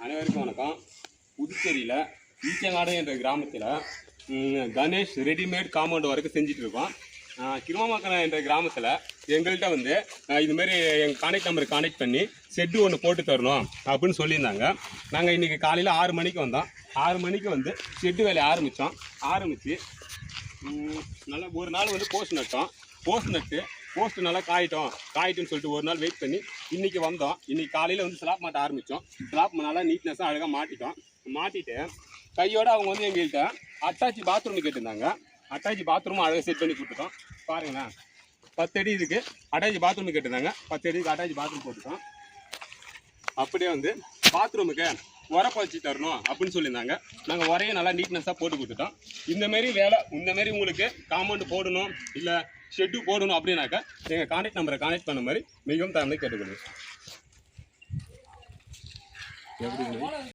அனைவருக்கும் வணக்கம். புதுச்சேரியில் ஈச்சங்காடு என்ற கிராமத்தில் கணேஷ் ரெடிமேட் காம்பவுண்ட் ஒர்க்கு செஞ்சுட்டு இருக்கோம். கிருமாமக்கலம் என்ற கிராமத்தில் எங்கள்கிட்ட வந்து இதுமாரி எங்கள் கான்டாக்ட் நம்பரை கான்டாக்ட் பண்ணி ஷெட்டு ஒன்று போட்டு தரணும் அப்படின்னு சொல்லியிருந்தாங்க. நாங்கள் இன்றைக்கி காலையில் 6 மணிக்கு வந்தோம். 6 மணிக்கு வந்து ஷெட்டு வேலையை ஆரம்பித்து நல்லா ஒரு நாள் வந்து போஸ்ட் நட்டோம். போஸ்ட் நல்லா காயிட்டுன்னு சொல்லிட்டு ஒரு நாள் வெயிட் பண்ணி இன்றைக்கி வந்தோம். இன்றைக்கி காலையில் வந்து ஸ்லாப் மாட்ட ஆரம்பித்தோம். ஸ்லாப் நல்லா நீட்னஸாக அழகாக மாட்டிட்டு கையோடு அவங்க வந்து எங்கள்கிட்ட அட்டாச்சி பாத்ரூம் கேட்டிருந்தாங்க. அட்டாச்சி பாத்ரூமும் அழகாக செட் பண்ணி கொடுத்துட்டோம். பாருங்களேன், 10 அடி இதுக்கு அட்டாச்சி பாத்ரூம் கேட்டிருந்தாங்க. 10 அடிக்கு அட்டாச்சி பாத்ரூம் போட்டுட்டோம். அப்படியே வந்து பாத்ரூமுக்கு உரப்ப வச்சு தரணும் அப்படின்னு சொல்லியிருந்தாங்க. நாங்கள் உரையை நல்லா நீட்னஸாக போட்டு கொடுத்துட்டோம். இந்தமாரி உங்களுக்கு காம்பவுண்டு போடணும் இல்லை ஷெட்டு போடணும் அப்படின்னாக்கா எங்கள் கான்டாக்ட் நம்பரை கான்டாக்ட் பண்ண மாதிரி மிகவும் தரந்து கேட்டுக்கொள்ளுங்க. எப்படி